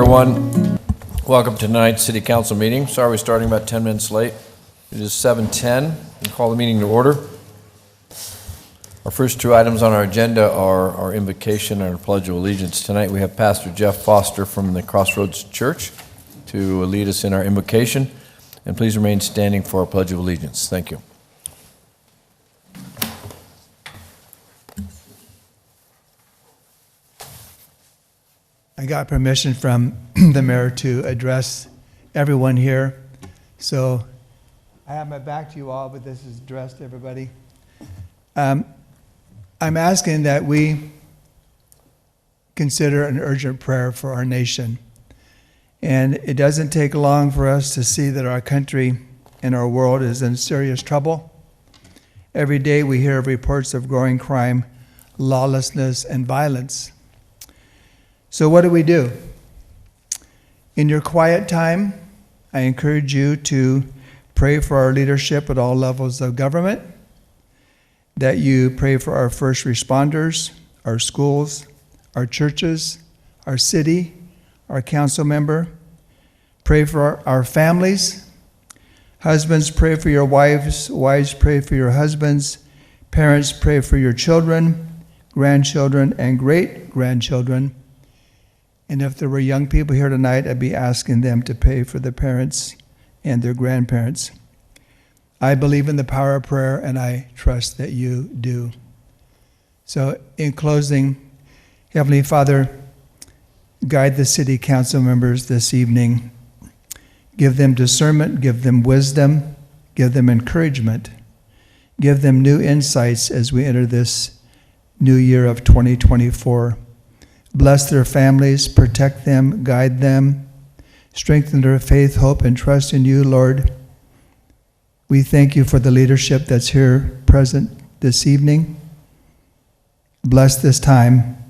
Everyone, welcome to tonight's City Council meeting. Sorry we're starting about 10 minutes late. It is 7:10. We call the meeting to order. Our first two items on our agenda are our invocation and our Pledge of Allegiance. Tonight we have Pastor Jeff Foster from the Crossroads Church to lead us in our invocation. And please remain standing for our Pledge of Allegiance. Thank you. I got permission from the mayor to address everyone here. So I have my back to you all, but this is addressed to everybody. I'm asking that we consider an urgent prayer for our nation. And it doesn't take long for us to see that our country and our world is in serious trouble. Every day we hear of reports of growing crime, lawlessness, and violence. So what do? In your quiet time, I encourage you to pray for our leadership at all levels of government, that you pray for our first responders, our schools, our churches, our city, our council member. Pray for our families. Husbands, pray for your wives. Wives, pray for your husbands. Parents, pray for your children, grandchildren, and great-grandchildren. And if there were young people here tonight, I'd be asking them to pray for their parents and their grandparents. I believe in the power of prayer, and I trust that you do. So in closing, Heavenly Father, guide the city council members this evening. Give them discernment, give them wisdom, give them encouragement, give them new insights as we enter this new year of 2024. Bless their families, protect them, guide them, strengthen their faith, hope, and trust in you, Lord. We thank you for the leadership that's here present this evening. Bless this time.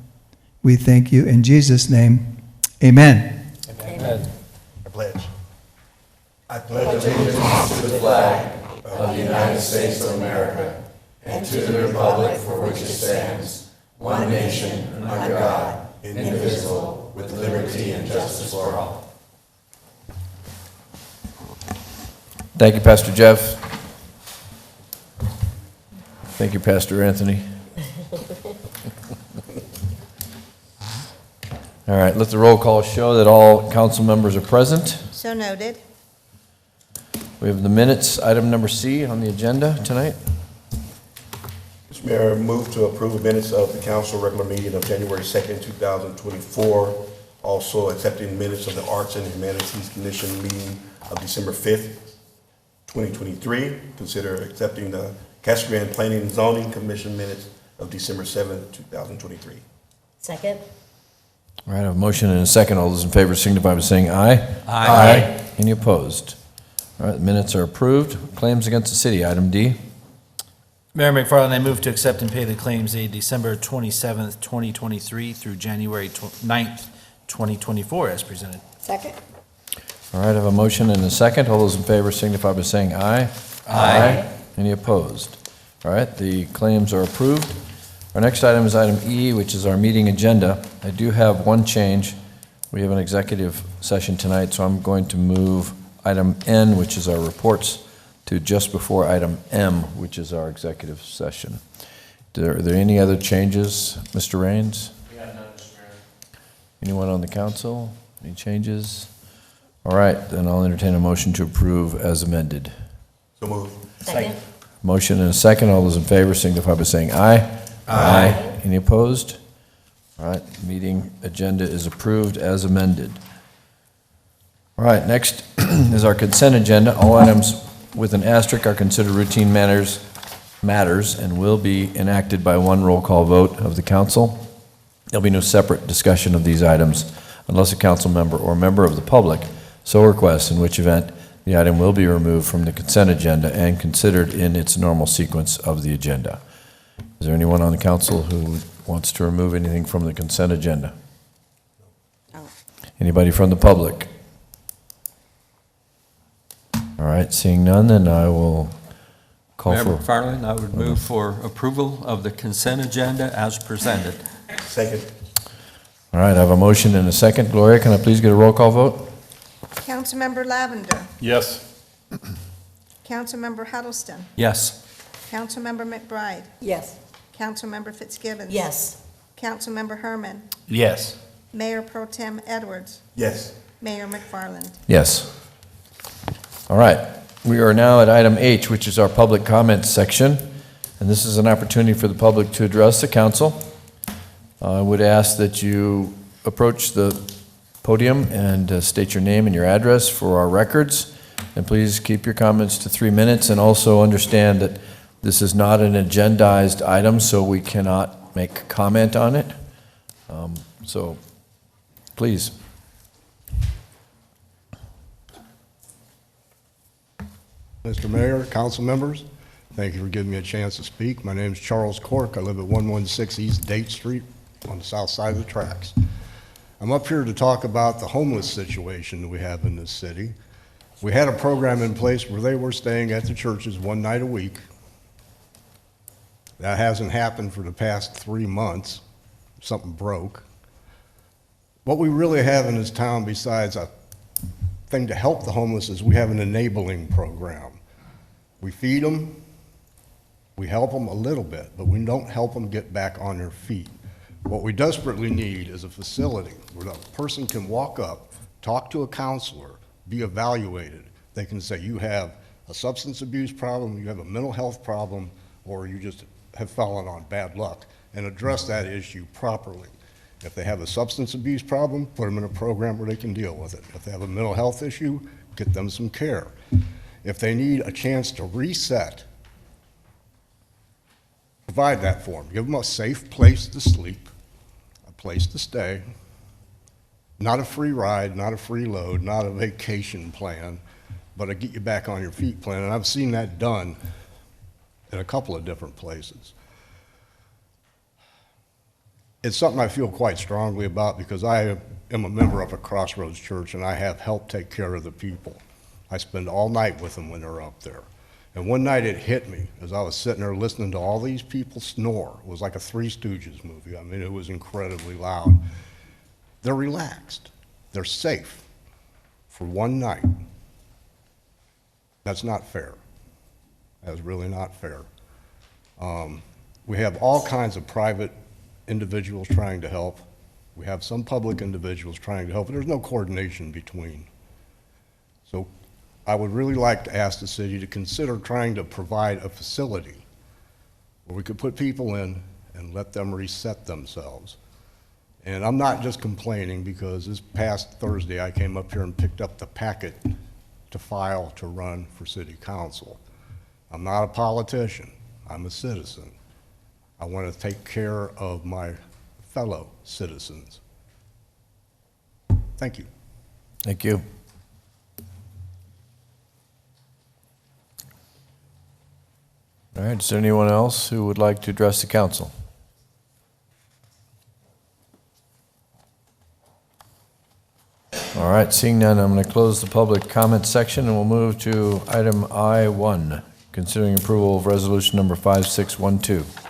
We thank you in Jesus' name. Amen. Amen. I pledge. I pledge allegiance to the flag of the United States of America and to the republic for which it stands, one nation, under God, indivisible, with liberty and justice for all. Thank you, Pastor Jeff. Thank you, Pastor Anthony. All right, let the roll call show that all council members are present. So noted. We have the minutes, item number C on the agenda tonight. Mr. Mayor, move to approve the minutes of the council regular meeting of January 2nd, 2024. Also accepting minutes of the Arts and Humanities Commission meeting of December 5th, 2023. Consider accepting the Casa Grande Planning and Zoning Commission minutes of December 7th, 2023. Second. All right, I have a motion and a second. All those in favor signify by saying aye. Aye. Any opposed? All right, the minutes are approved. Claims against the city, item D. Mayor McFarland, I move to accept and pay the claims dated December 27th, 2023 through January 9th, 2024 as presented. Second. All right, I have a motion and a second. All those in favor signify by saying aye. Aye. Any opposed? All right, the claims are approved. Our next item is item E, which is our meeting agenda. I do have one change. We have an executive session tonight, so I'm going to move item N, which is our reports, to just before item M, which is our executive session. Are there any other changes, Mr. Raines? We have none, Mr. Mayor. Anyone on the council? Any changes? All right, then I'll entertain a motion to approve as amended. So move. Second. Motion and a second. All those in favor signify by saying aye. Aye. Any opposed? All right, meeting agenda is approved as amended. All right, next is our consent agenda. All items with an asterisk are considered routine matters and will be enacted by one roll call vote of the council. There'll be no separate discussion of these items unless a council member or member of the public so requests, in which event the item will be removed from the consent agenda and considered in its normal sequence of the agenda. Is there anyone on the council who wants to remove anything from the consent agenda? No. Anybody from the public? All right, seeing none, then I will call Mayor for... McFarland, I would move for approval of the consent agenda as presented. Second. All right, I have a motion and a second. Gloria, can I please get a roll call vote? Councilmember Lavender. Yes. Councilmember Huddleston. Yes. Councilmember McBride. Yes. Councilmember Fitzgibbons. Yes. Councilmember Herman. Yes. Mayor Pro Tem Edwards. Yes. Mayor McFarland. Yes. All right, we are now at item H, which is our public comments section, and this is an opportunity for the public to address the council. I would ask that you approach the podium and state your name and your address for our records, and please keep your comments to 3 minutes, and also understand that this is not an agendized item, so we cannot make comment on it. So, please. Mr. Mayor, council members, thank you for giving me a chance to speak. My name is Charles Cork. I live at 116 East Date Street on the south side of the tracks. I'm up here to talk about the homeless situation that we have in this city. We had a program in place where they were staying at the churches one night a week. That hasn't happened for the past 3 months. Something broke. What we really have in this town, besides a thing to help the homeless, is we have an enabling program. We feed them, we help them a little bit, but we don't help them get back on their feet. What we desperately need is a facility where the person can walk up, talk to a counselor, be evaluated. They can say, you have a substance abuse problem, you have a mental health problem, or you just have fallen on bad luck, and address that issue properly. If they have a substance abuse problem, put them in a program where they can deal with it. If they have a mental health issue, get them some care. If they need a chance to reset, provide that for them. Give them a safe place to sleep, a place to stay, not a free ride, not a free load, not a vacation plan, but a get you back on your feet plan. And I've seen that done in a couple of different places. It's something I feel quite strongly about because I am a member of a Crossroads church and I have helped take care of the people. I spend all night with them when they're up there. And one night it hit me as I was sitting there listening to all these people snore. It was like a Three Stooges movie. I mean, it was incredibly loud. They're relaxed. They're safe for one night. That's not fair. That's really not fair. We have all kinds of private individuals trying to help. We have some public individuals trying to help, but there's no coordination between. So I would really like to ask the city to consider trying to provide a facility where we could put people in and let them reset themselves. And I'm not just complaining because this past Thursday I came up here and picked up the packet to file to run for city council. I'm not a politician, I'm a citizen. I want to take care of my fellow citizens. Thank you. Thank you. All right, is there anyone else who would like to address the council? All right, seeing none, I'm going to close the public comment section and we'll move to item I-1, considering approval of resolution number 5612.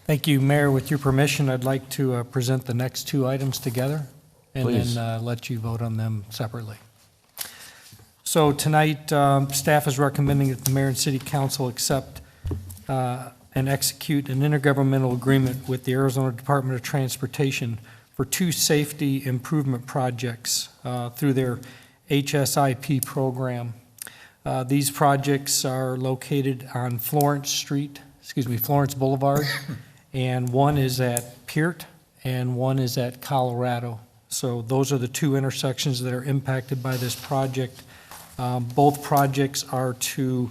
Thank you, Mayor. With your permission, I'd like to present the next two items together and Please. then let you vote on them separately. So tonight, staff is recommending that the Mayor and City Council accept and execute an intergovernmental agreement with the Arizona Department of Transportation for two safety improvement projects through their HSIP program. These projects are located on Florence Boulevard, and one is at Peart and one is at Colorado. So those are the two intersections that are impacted by this project. Both projects are to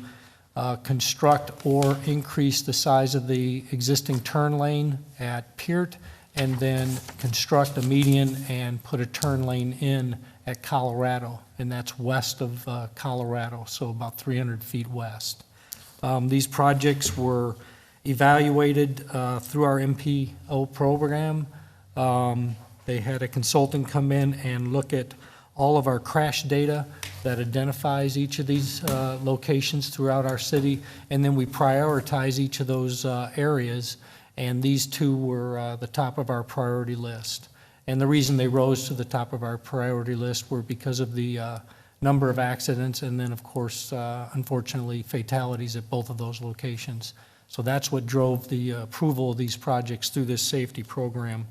construct or increase the size of the existing turn lane at Peart, and then construct a median and put a turn lane in at Colorado, and that's west of Colorado, so about 300 feet west. These projects were evaluated through our MPO program. They had a consultant come in and look at all of our crash data that identifies each of these locations throughout our city, and then we prioritize each of those areas And these two were the top of our priority list. And the reason they rose to the top of our priority list were because of the number of accidents and then, of course, unfortunately, fatalities at both of those locations. So that's what drove the approval of these projects through this safety program.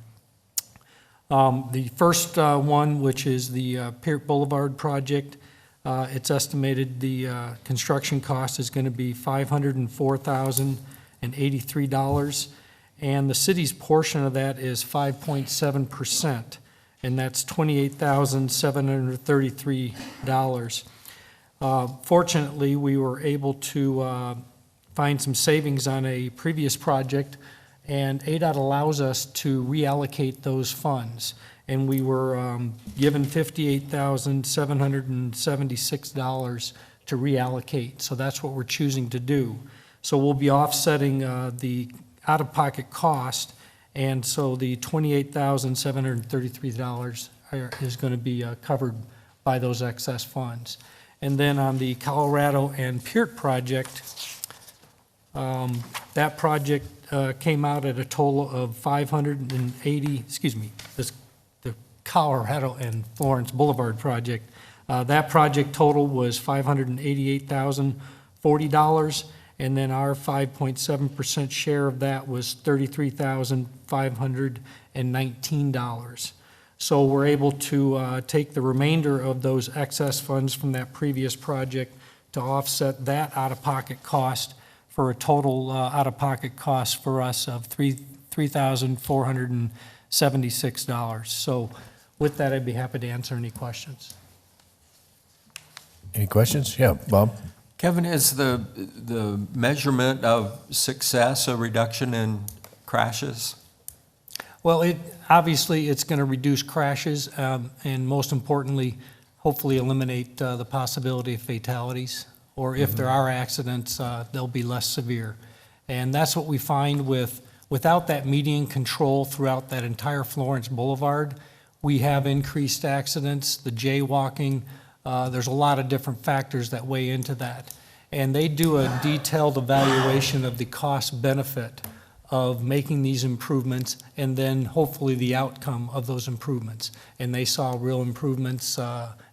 The first one, which is the Peart Boulevard project, it's estimated the construction cost is going to be $504,083, and the city's portion of that is 5.7%, and that's $28,733. Fortunately, we were able to find some savings on a previous project, and ADOT allows us to reallocate those funds. And we were given $58,776 to reallocate. So that's what we're choosing to do. So we'll be offsetting the out-of-pocket cost, and so the $28,733 is going to be covered by those excess funds. And then on the Colorado and Peart project, that project came out at a total of 580, the Colorado and Florence Boulevard project. That project total was $588,040, and then our 5.7% share of that was $33,519. So we're able to take the remainder of those excess funds from that previous project to offset that out-of-pocket cost for a total out-of-pocket cost for us of $3,476. So with that, I'd be happy to answer any questions. Any questions? Yeah, Bob? Kevin, is the measurement of success a reduction in crashes? Well, obviously, it's going to reduce crashes, and most importantly, hopefully eliminate the possibility of fatalities, or if there are accidents, they'll be less severe. And that's what we find without that median control throughout that entire Florence Boulevard, we have increased accidents, the jaywalking. There's a lot of different factors that weigh into that. And they do a detailed evaluation of the cost benefit of making these improvements, and then hopefully the outcome of those improvements. And they saw real improvements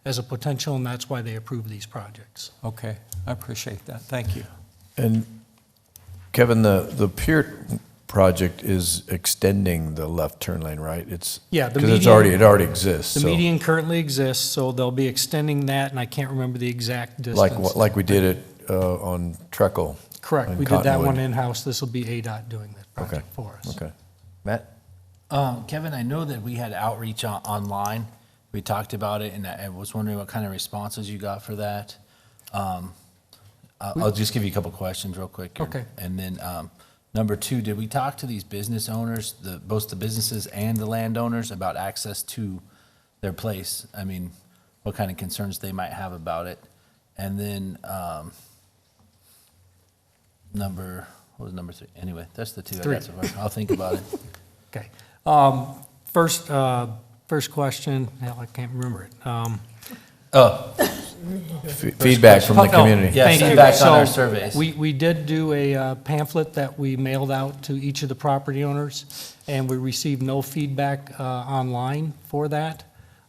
as a potential, and that's why they approved these projects. Okay, I appreciate that. Thank you. And Kevin, the Peart project is extending the left turn lane, right? Yeah, the because median- it already exists. The so median currently exists, so they'll be extending that, and I can't remember the exact distance. like we did it on Treckle. Correct, on we did that Cottonwood. one in-house. This will be ADOT doing that Okay. project for us. Okay. Matt? Kevin, I know that we had outreach online. We talked about it, and I was wondering what kind of responses you got for that. I'll just give you a couple questions real quick. Here. Okay. And then number two, did we talk to these business owners, both the businesses and the landowners, about access to their place? I mean, what kind of concerns they might have about it? And then what was number three? Anyway, that's the two I got so far. I'll think about it. Okay. First question, hell, I can't remember it. Feedback from the community. Yeah, Thank you. feedback on our So, surveys. We did do a pamphlet that we mailed out to each of the property owners, and we received no feedback online for that.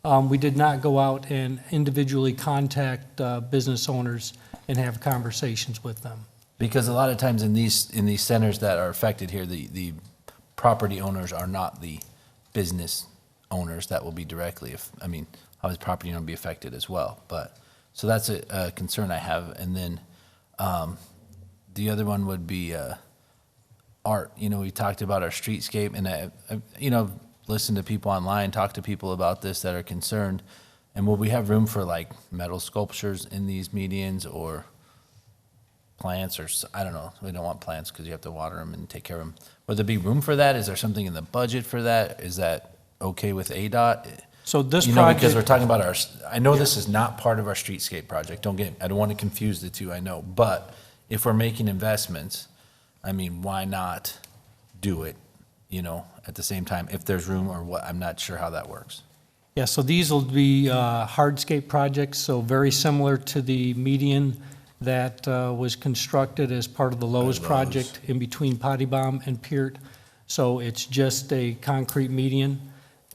We did not go out and individually contact business owners and have conversations with them. Because a lot of times in these centers that are affected here, the property owners are not the business owners that will be directly, obviously property owner will be affected as well. But, so that's a concern I have. And then the other one would be art. We talked about our streetscape, and I listened to people online, talked to people about this that are concerned. And will we have room for like metal sculptures in these medians, or plants, or I don't know. We don't want plants because you have to water them and take care of them. Would there be room for that? Is there something in the budget for that? Is that okay with ADOT? So this Because project, we're talking about I know this is not part of our streetscape project. I don't want to confuse the two, I know. But if we're making investments, why not do it, at the same time, if there's room or what? I'm not sure how that works. yeah, so these will be hardscape projects, so very similar to the median that was constructed as part of the Lowe's project in between Potty Bomb and Peart. So it's just a concrete median.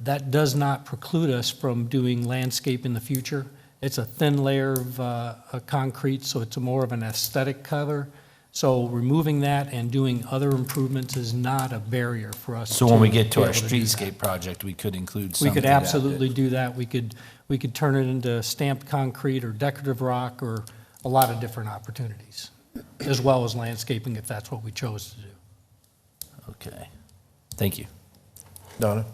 That does not preclude us from doing landscape in the future. It's a thin layer of concrete, so it's more of an aesthetic cover. So removing that and doing other improvements is not a barrier for us. So when we get to be our able do that. streetscape project, we could include We something. could that- absolutely do that. We could turn it into stamped concrete or decorative rock or a lot of different opportunities, as well as landscaping if that's what we chose to do. Okay, thank you. Donna?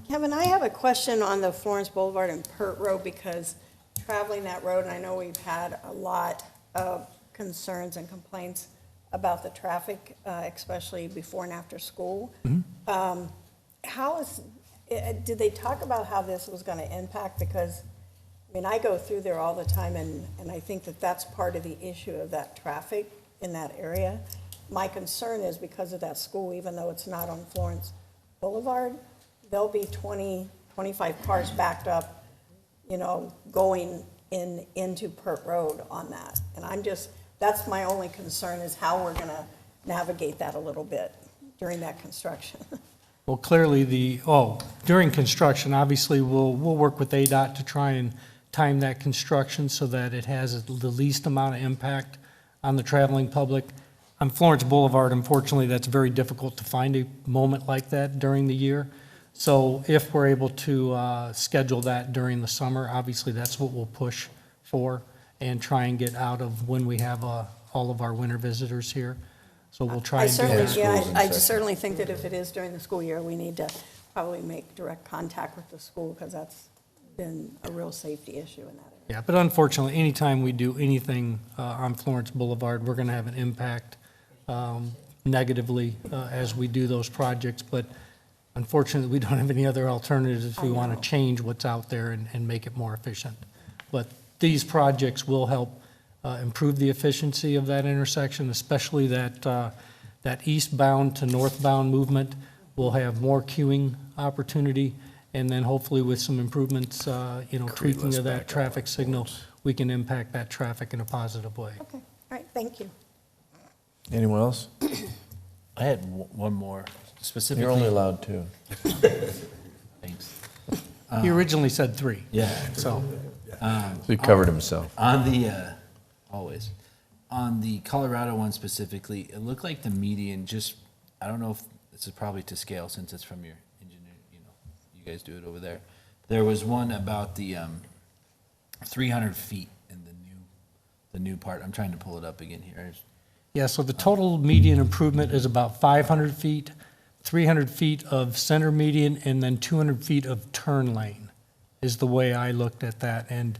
Kevin, I have a question on the Florence Boulevard and Pert Road, because traveling that road, and I know we've had a lot of concerns and complaints about the traffic, especially before and after school. Did they talk about how this was going to impact? Because, I mean, I go through there all the time, and I think that that's part of the issue of that traffic in that area. My concern is because of that school, even though it's not on Florence Boulevard, there'll be 20, 25 cars backed up, going into Pert Road on that. And that's my only concern, is how we're going to navigate that a little bit during that construction. Well, clearly during construction, obviously, we'll work with ADOT to try and time that construction so that it has the least amount of impact on the traveling public. On Florence Boulevard, unfortunately, that's very difficult to find a moment like that during the year. So if we're able to schedule that during the summer, obviously, that's what we'll push for and try and get out of when we have all of our winter visitors here. So we'll try and do that. I certainly think that if it is during the school year, we need to probably make direct contact with the school, because that's been a real safety issue in that area. Yeah, but unfortunately, anytime we do anything on Florence Boulevard, we're going to have an impact negatively as we do those projects. But unfortunately, we don't have any other alternatives if we want to change what's out there and make it more efficient. But these projects will help improve the efficiency of that intersection, especially that eastbound to northbound movement. We'll have more queuing opportunity, and then hopefully with some improvements, tweaking of that traffic signal, we can impact that traffic in a positive way. Okay, all right, thank you. Anyone else? I had one more, specifically. You're only allowed two. Thanks. He originally said 3. Yeah. So, He covered himself. On the, always, on the Colorado one specifically, it looked like the median I don't know if this is probably to scale since it's from your engineer, you guys do it over there. There was one about the 300 feet in the new part. I'm trying to pull it up again here. yeah, so the total median improvement is about 500 feet, 300 feet of center median, and then 200 feet of turn lane is the way I looked at that. And,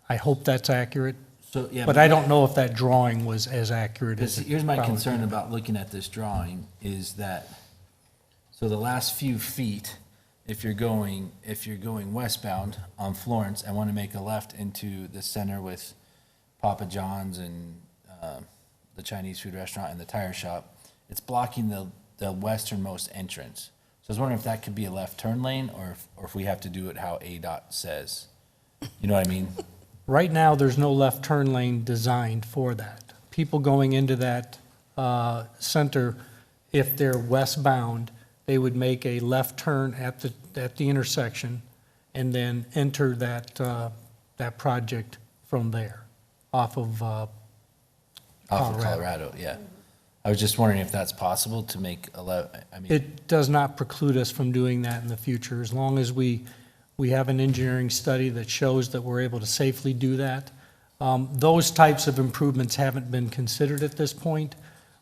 I hope that's accurate. So, yeah, But I don't know if that drawing was as accurate as it Here's my probably concern could be. about looking at this drawing is that, so the last few feet, if you're going westbound on Florence and want to make a left into the center with Papa John's and the Chinese food restaurant and the tire shop, it's blocking the westernmost entrance. So I was wondering if that could be a left turn lane, or if we have to do it how ADOT says. You know what I mean? Right now, there's no left turn lane designed for that. People going into that center, if they're westbound, they would make a left turn at the intersection and then enter that project from there, off of Off of Colorado, yeah. I was just wondering if that's possible to make It does not preclude us from doing that in the future, as long as we have an engineering study that shows that we're able to safely do that. Those types of improvements haven't been considered at this point,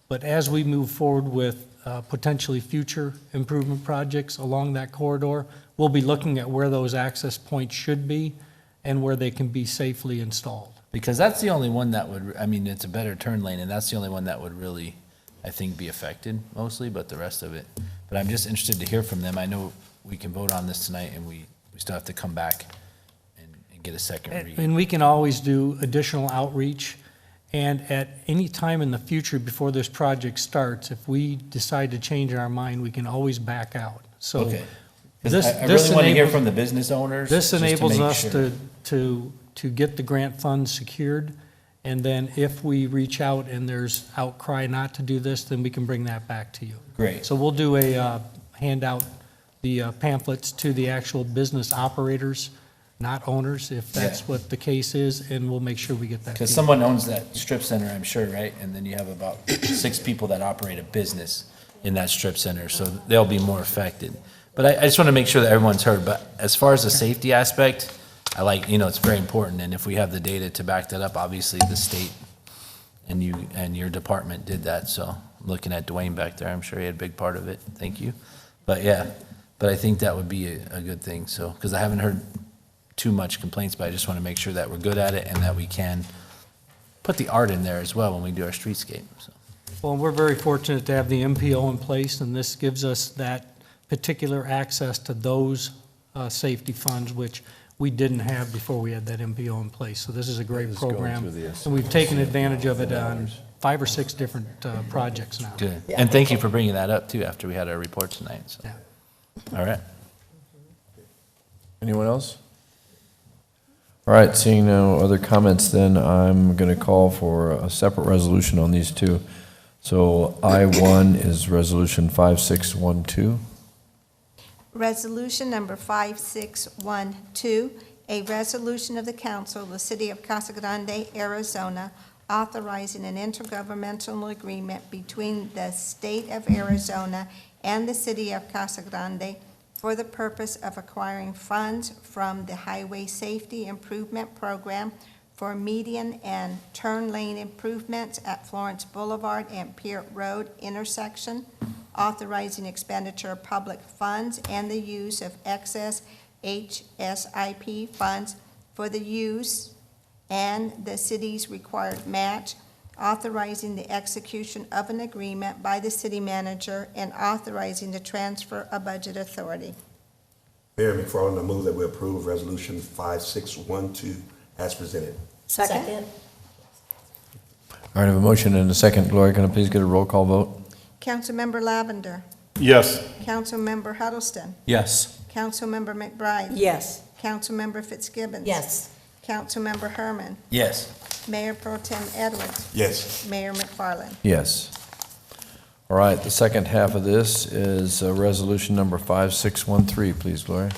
but as we move forward with potentially future improvement projects along that corridor, we'll be looking at where those access points should be and where they can be safely installed. because that's the only one that would, it's a better turn lane, and that's the only one that would really, I think, be affected mostly, but the rest of it. But I'm just interested to hear from them. I know we can vote on this tonight, and we still have to come back and get a second read. And we can always do additional outreach, and at any time in the future before this project starts, if we decide to change our mind, we can always back out. So Okay. 'Cause this I really want to hear enables- from the business owners. This just to enables make us sure. to get the grant funds secured And then if we reach out and there's outcry not to do this, then we can bring that back to you. Great. So we'll do a handout, the pamphlets to the actual business operators, not owners, if that's what the case is, and we'll make sure we get that. Because to you. someone owns that strip center, I'm sure, right? And then you have about 6 people that operate a business in that strip center, so they'll be more affected. But I just want to make sure that everyone's heard. But as far as the safety aspect, I like, it's very important. And if we have the data to back that up, obviously the state and you and your department did that. So looking at Dwayne back there, I'm sure he had a big part of it. Thank you. But I think that would be a good thing. So, because I haven't heard too much complaints, but I just want to make sure that we're good at it and that we can put the art in there as well when we do our streetscape. So. Well, we're very fortunate to have the MPO in place, and this gives us that particular access to those safety funds, which we didn't have before we had that MPO in place. So this is a great This is going program, through the and we've taken advantage of it on 5 or 6 different projects now. Good. And thank you for bringing that up, too, after we had our report tonight. So. Yeah. All right. Anyone else? All right, seeing no other comments, then I'm going to call for a separate resolution on these two. So I-1 is Resolution 5612. Resolution number 5612, a resolution of the council of the city of Casa Grande, Arizona, authorizing an intergovernmental agreement between the state of Arizona and the city of Casa Grande for the purpose of acquiring funds from the Highway Safety Improvement Program for median and turn lane improvements at Florence Boulevard and Pierre Road intersection, authorizing expenditure of public funds and the use of excess HSIP funds for the use and the city's required match, authorizing the execution of an agreement by the city manager, and authorizing the transfer of budget authority. Mayor McFarland, I move that we approve Resolution 5612 as presented. Second. All right, I have a motion and a second. Gloria, can I please get a roll call vote? Councilmember Lavender. Yes. Councilmember Huddleston. Yes. Councilmember McBride. Yes. Councilmember Fitzgibbons. Yes. Councilmember Herman. Yes. Mayor Pro Tem Edwards. Yes. Mayor McFarland. Yes. All right, the second half of this is Resolution number 5613. Please, Gloria.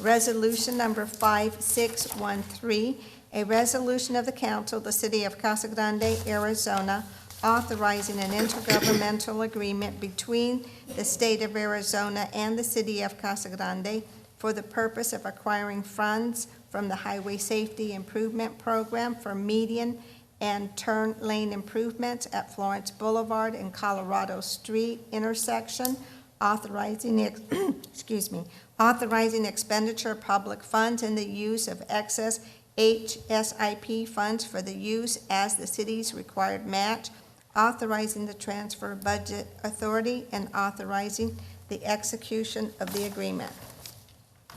Resolution number 5613, a resolution of the council of the city of Casa Grande, Arizona, authorizing an intergovernmental agreement between the state of Arizona and the city of Casa Grande for the purpose of acquiring funds from the Highway Safety Improvement Program for median and turn lane improvements at Florence Boulevard and Colorado Street intersection, authorizing authorizing expenditure of public funds and the use of excess HSIP funds for the use as the city's required match, authorizing the transfer of budget authority, and authorizing the execution of the agreement.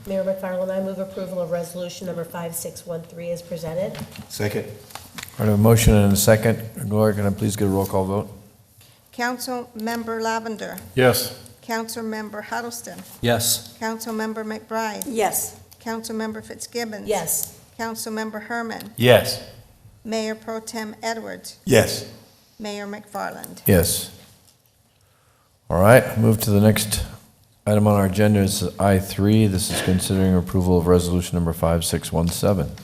Mayor McFarland, I move approval of resolution number 5613 as presented. Second. All right, I have a motion and a second. Gloria, can I please get a roll call vote? Councilmember Lavender. Yes. Councilmember Huddleston. Yes. Councilmember McBride. Yes. Councilmember Fitzgibbons. Yes. Councilmember Herman. Yes. Mayor Pro Tem Edwards. Yes. Mayor McFarland. Yes. All right, move to the next item on our agenda is I-3. This is considering approval of resolution number 5617.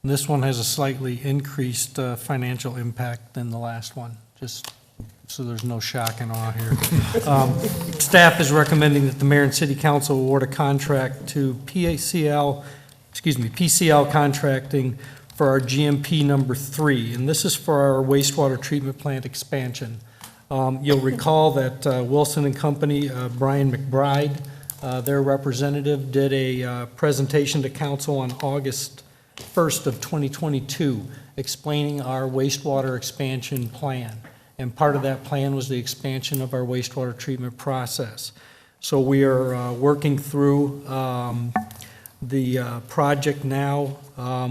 This one has a slightly increased financial impact than the last one, just so there's no shock and awe here. Staff is recommending that the mayor and city council award a contract to PCL Contracting for our GMP number 3, and this is for our wastewater treatment plant expansion. You'll recall that Wilson and Company, Brian McBride, their representative, did a presentation to council on August 1st of 2022, explaining our wastewater expansion plan. And part of that plan was the expansion of our wastewater treatment process. So we are working through the project now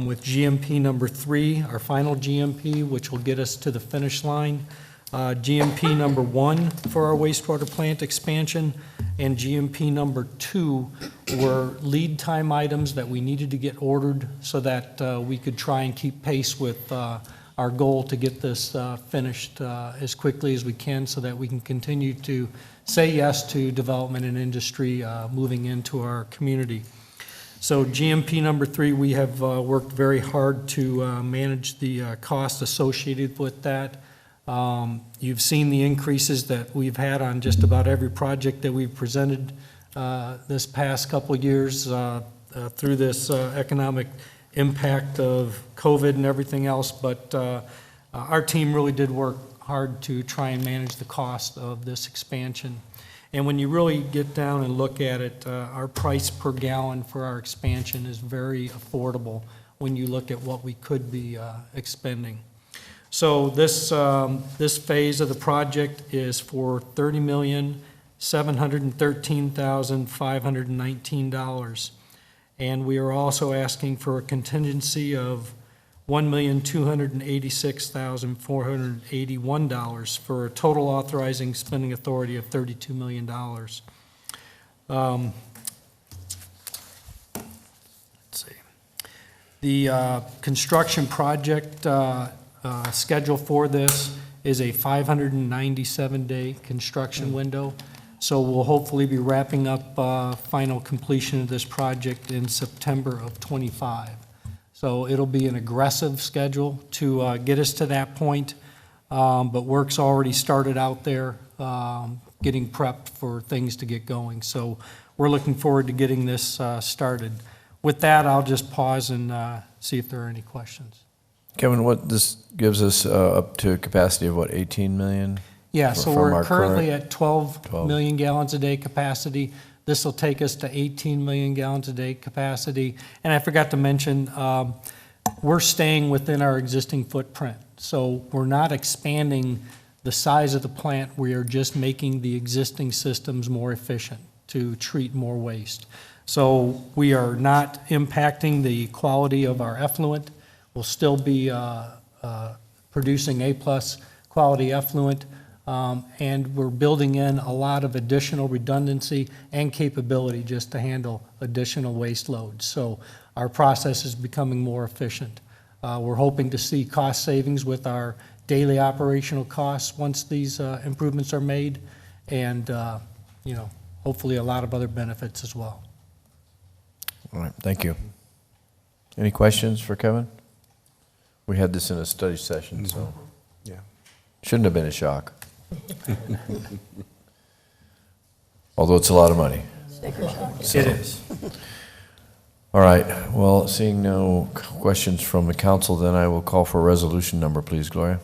with GMP number 3, our final GMP, which will get us to the finish line. GMP number 1 for our wastewater plant expansion, and GMP number 2 were lead time items that we needed to get ordered so that we could try and keep pace with our goal to get this finished as quickly as we can so that we can continue to say yes to development and industry moving into our community. So GMP number 3, we have worked very hard to manage the cost associated with that. You've seen the increases that we've had on just about every project that we've presented this past couple of years through this economic impact of COVID and everything else, but our team really did work hard to try and manage the cost of this expansion. And when you really get down and look at it, our price per gallon for our expansion is very affordable when you look at what we could be expending. So this phase of the project is for $30,713,519. And we are also asking for a contingency of $1,286,481 for a total authorizing spending authority of $32 million. Let's see. The construction project schedule for this is a 597-day construction window. So we'll hopefully be wrapping up final completion of this project in September of '25. So it'll be an aggressive schedule to get us to that point, but work's already started out there, getting prepped for things to get going. So we're looking forward to getting this started. With that, I'll just pause and see if there are any questions. Kevin, what this gives us up to a capacity of what, 18 million? Yeah, so From we're our currently current at 12 million gallons a day capacity. This will take us to 18 million gallons a day capacity. And I forgot to mention, we're staying within our existing footprint. So we're not expanding the size of the plant. We are just making the existing systems more efficient to treat more waste. So we are not impacting the quality of our effluent. We'll still be producing A+ quality effluent. And we're building in a lot of additional redundancy and capability just to handle additional waste loads. So our process is becoming more efficient. We're hoping to see cost savings with our daily operational costs once these improvements are made, and hopefully a lot of other benefits as well. All right, thank you. Any questions for Kevin? We had this in a study session, so Yeah. shouldn't have been a shock. Although it's a lot of money. It is. All right, well, seeing no questions from the council, then I will call for a resolution number, please, Gloria.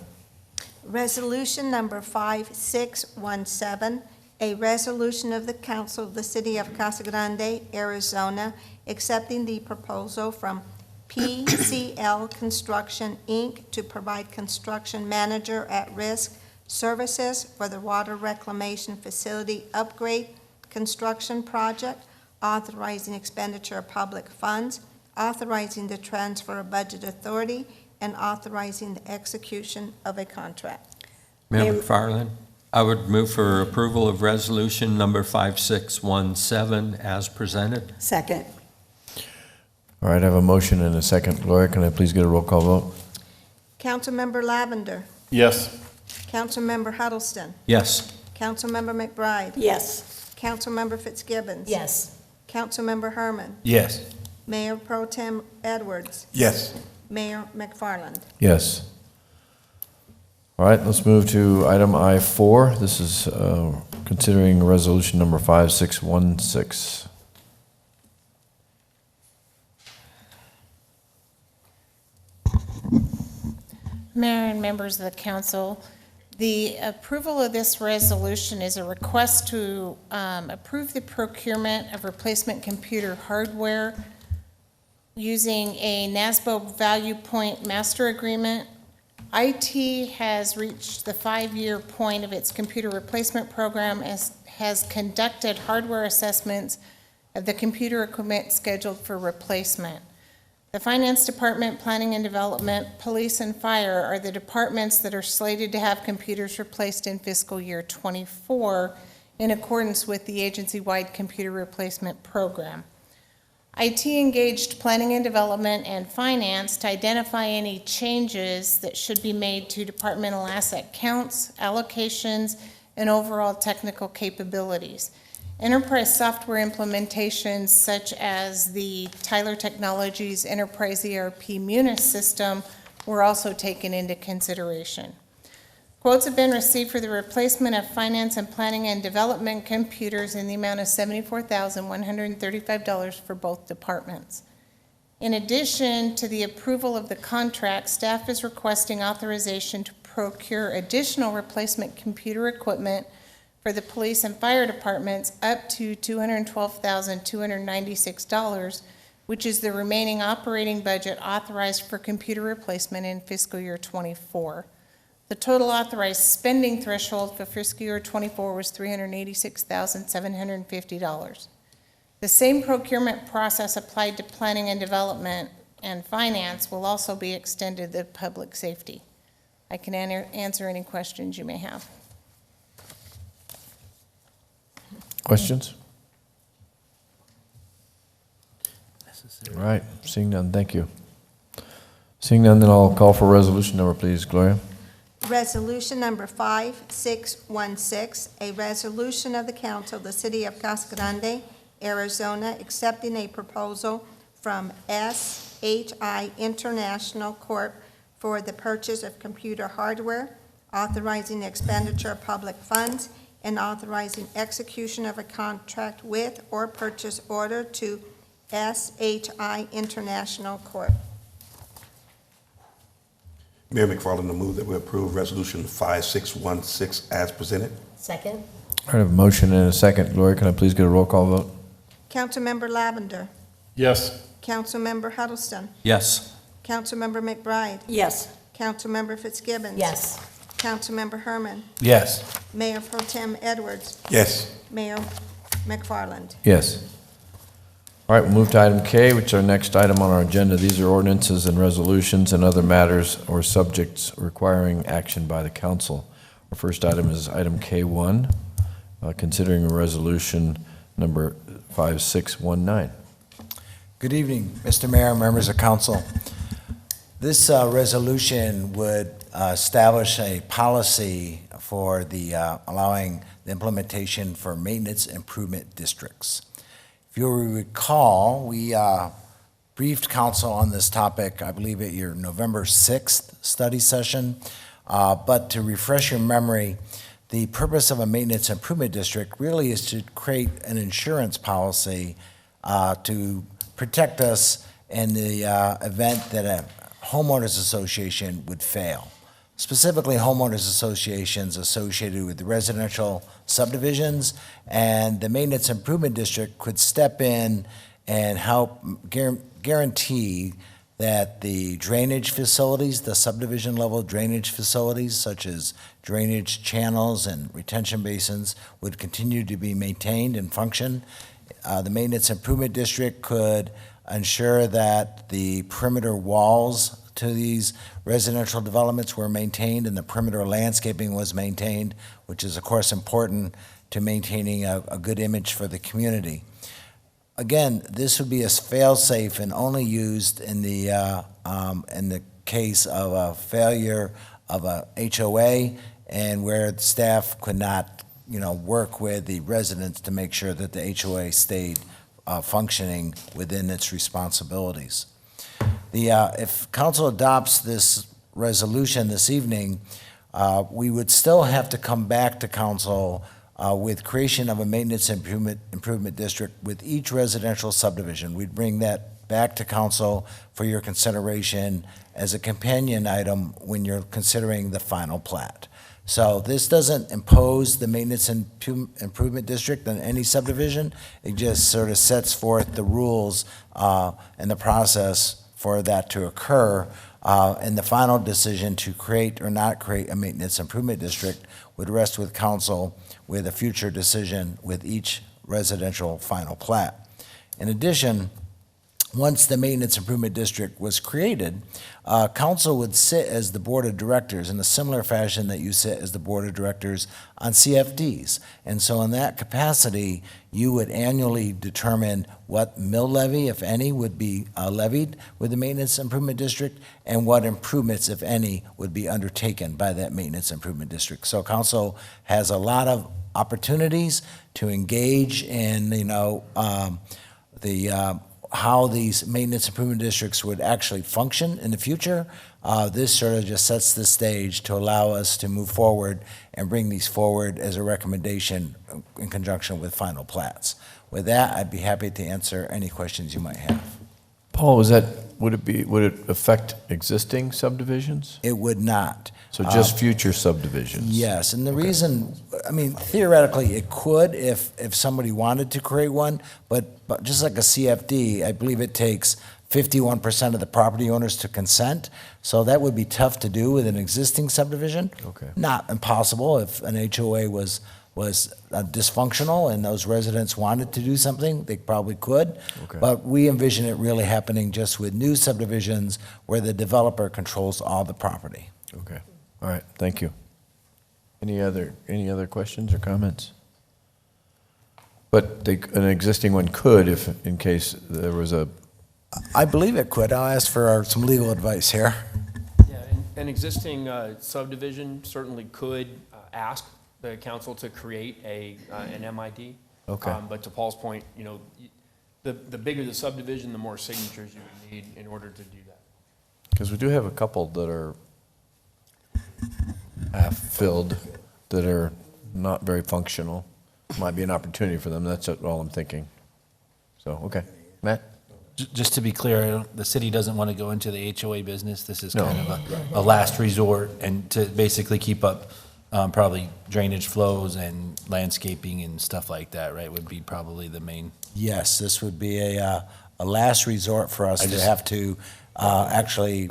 Resolution number 5617, a resolution of the council of the city of Casa Grande, Arizona, accepting the proposal from PCL Construction, Inc. to provide construction manager at risk services for the water reclamation facility upgrade construction project, authorizing expenditure of public funds, authorizing the transfer of budget authority, and authorizing the execution of a contract. Mayor McFarland, I would move for approval of resolution number 5617 as presented. Second. All right, I have a motion and a second. Gloria, can I please get a roll call vote? Councilmember Lavender. Yes. Councilmember Huddleston. Yes. Councilmember McBride. Yes. Councilmember Fitzgibbons. Yes. Councilmember Herman. Yes. Mayor Pro Tem Edwards. Yes. Mayor McFarland. Yes. All right, let's move to item I4. This is considering resolution number 5616. Mayor and members of the council, the approval of this resolution is a request to approve the procurement of replacement computer hardware using a NASBO Value Point Master Agreement. IT has reached the 5-year point of its computer replacement program and has conducted hardware assessments of the computer equipment scheduled for replacement. The Finance Department, Planning and Development, Police, and Fire are the departments that are slated to have computers replaced in fiscal year '24, in accordance with the agency-wide computer replacement program. IT engaged planning and development and finance to identify any changes that should be made to departmental asset counts, allocations, and overall technical capabilities. Enterprise software implementations such as the Tyler Technologies Enterprise ERP Munis system were also taken into consideration. Quotes have been received for the replacement of finance and planning and development computers in the amount of $74,135 for both departments. In addition to the approval of the contract, staff is requesting authorization to procure additional replacement computer equipment for the police and fire departments up to $212,296, which is the remaining operating budget authorized for computer replacement in fiscal year '24. The total authorized spending threshold for fiscal year '24 was $386,750. The same procurement process applied to planning and development and finance will also be extended to public safety. I can answer any questions you may have. Questions? All right, seeing none, thank you. Seeing none, then I'll call for resolution number, please, Gloria. Resolution number 5616, a resolution of the council of the city of Casa Grande, Arizona, accepting a proposal from SHI International Corp. For the purchase of computer hardware, authorizing expenditure of public funds, and authorizing execution of a contract with or purchase order to SHI International Corp. Mayor McFarland, I move that we approve Resolution 5616 as presented. Second? All right, I have a motion and a second. Gloria, can I please get a roll call vote? Councilmember Lavender. Yes. Councilmember Huddleston. Yes. Councilmember McBride. Yes. Councilmember Fitzgibbons. Yes. Councilmember Herman. Yes. Mayor Pro Tem Edwards. Yes. Mayor McFarland. Yes. All right, we'll move to item K, which is our next item on our agenda. These are ordinances and resolutions and other matters or subjects requiring action by the council. Our first item is item K1, considering a resolution number 5619. Good evening, Mr. Mayor, members of council. This resolution would establish a policy for the allowing the implementation for maintenance improvement districts. If you'll recall, we briefed council on this topic, I believe, at your November 6th study session. But to refresh your memory, the purpose of a maintenance improvement district really is to create an insurance policy to protect us in the event that a homeowners association would fail. Specifically, homeowners associations associated with the residential subdivisions, and the maintenance improvement district could step in and help guarantee that the drainage facilities, the subdivision level drainage facilities, such as drainage channels and retention basins, would continue to be maintained and function. The maintenance improvement district could ensure that the perimeter walls to these residential developments were maintained and the perimeter landscaping was maintained, which is of course important to maintaining a good image for the community. Again, this would be a fail-safe and only used in the case of a failure of a HOA and where the staff could not, work with the residents to make sure that the HOA stayed functioning within its responsibilities. If council adopts this resolution this evening, we would still have to come back to council with creation of a maintenance improvement district with each residential subdivision. We'd bring that back to council for your consideration as a companion item when you're considering the final plat. So this doesn't impose the maintenance improvement district on any subdivision. It just sort of sets forth the rules and the process for that to occur. And the final decision to create or not create a maintenance improvement district would rest with council with a future decision with each residential final plat. In addition, once the Maintenance Improvement District was created, council would sit as the board of directors in a similar fashion that you sit as the board of directors on CFDs. And so in that capacity, you would annually determine what mill levy, if any, would be levied with the Maintenance Improvement District, and what improvements, if any, would be undertaken by that Maintenance Improvement District. So council has a lot of opportunities to engage in, how these maintenance improvement districts would actually function in the future. This sort of just sets the stage to allow us to move forward and bring these forward as a recommendation in conjunction with final plats. With that, I'd be happy to answer any questions you might have. Paul, would it affect existing subdivisions? It would not. So just future subdivisions? Yes, and the reason, theoretically, it could if somebody wanted to create one, but just like a CFD, I believe it takes 51% of the property owners to consent, so that would be tough to do with an existing subdivision. Okay. Not impossible if an HOA was dysfunctional and those residents wanted to do something, they probably could. Okay. But we envision it really happening just with new subdivisions where the developer controls all the property. Okay, all right, thank you. Any other questions or comments? But an existing one could, if, in case there was a... I believe it could. I'll ask for some legal advice here. Yeah, an existing subdivision certainly could ask the council to create an MID. Okay. But to Paul's point, the bigger the subdivision, the more signatures you would need in order to do that. Because we do have a couple that are half-filled, that are not very functional. Might be an opportunity for them, that's all I'm thinking. So, okay. Matt? Just to be clear, the city doesn't want to go into the HOA business. This is No. kind of a last resort, and to basically keep up probably drainage flows and landscaping and stuff like that, right, would be probably the main. Yes, this would be a last resort for us to have to actually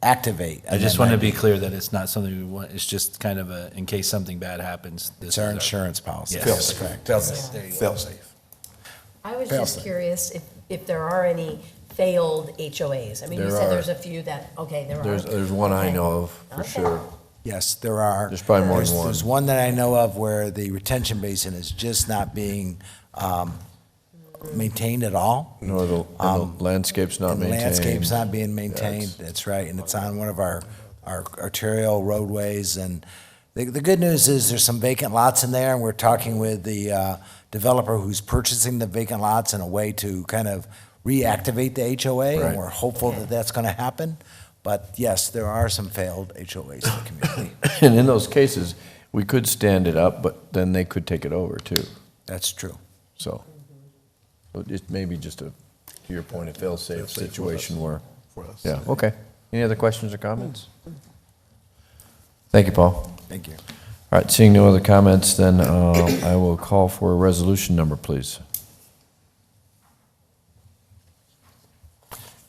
activate. I just want to be clear that it's not something we want, it's just kind of in case something bad happens. It's our insurance policy. Yes. That's correct. Fail safe. I was Fail just safe. curious if there are any failed HOAs. I mean, you There said are. there's a few that, okay, there are. There's one I Okay. know of, for Okay. sure. Yes, there are. There's probably more than one. There's one that I know of where the retention basin is just not being maintained at all. Nor the landscape's not And the maintained. landscape's not being maintained, That's- that's right, and it's on one of our arterial roadways, and the good news is there's some vacant lots in there, and we're talking with the developer who's purchasing the vacant lots in a way to kind of reactivate the HOA, Right. and we're hopeful that that's gonna happen, but yes, there are some failed HOAs in the community. And in those cases, we could stand it up, but then they could take it over too, That's true. so. It may be just to your point, a fail-safe situation where, For us. yeah, okay. Any other questions or comments? Thank you, Paul. Thank you. All right, seeing no other comments, then I will call for a resolution number, please.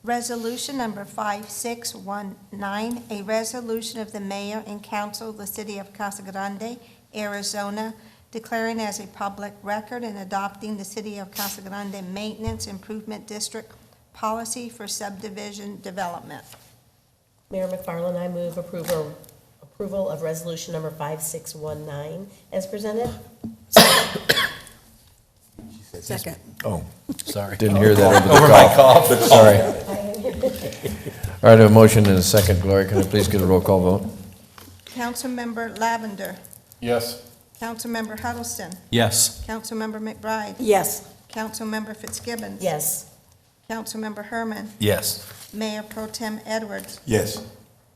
Resolution number 5619, a resolution of the mayor and council of the city of Casa Grande, Arizona, declaring as a public record and adopting the city of Casa Grande Maintenance Improvement District policy for subdivision development. Mayor McFarland, I move approval of resolution number 5619 as presented. Second. Oh, Sorry. didn't hear that over the cough. Sorry. All right, I have a motion and a second. Gloria, can I please get a roll call vote? Councilmember Lavender. Yes. Councilmember Huddleston. Yes. Councilmember McBride. Yes. Councilmember Fitzgibbons. Yes. Councilmember Herman. Yes. Mayor Pro Tem Edwards. Yes.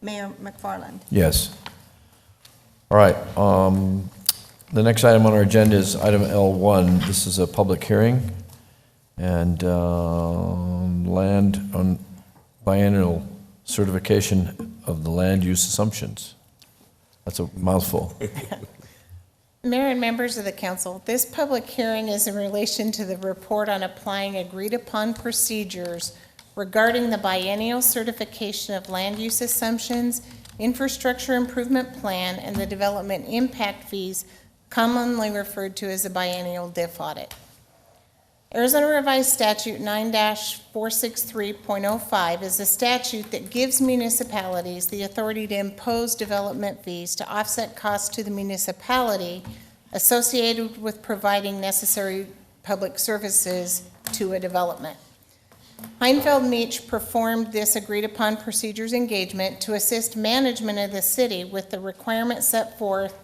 Mayor McFarland. Yes. All right, the next item on our agenda is item L1. This is a public hearing and land on biennial certification of the land use assumptions. That's a mouthful. Mayor and members of the council, this public hearing is in relation to the report on applying agreed-upon procedures regarding the biennial certification of land use assumptions, infrastructure improvement plan, and the development impact fees, commonly referred to as a biennial DIF audit. Arizona Revised Statute 9-463.05 is a statute that gives municipalities the authority to impose development fees to offset costs to the municipality associated with providing necessary public services to a development. Heinfeld Meach performed this agreed-upon procedures engagement to assist management of the city with the requirements set forth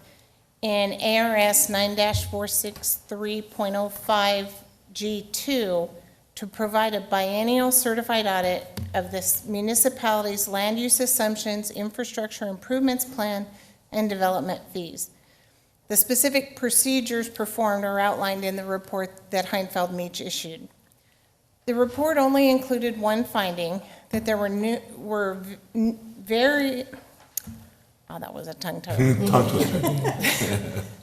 in ARS 9-463.05 G2 to provide a biennial certified audit of this municipality's land use assumptions, infrastructure improvements plan, and development fees. The specific procedures performed are outlined in the report that Heinfeld Meach issued. The report only included one finding, that there were that was a tongue twister.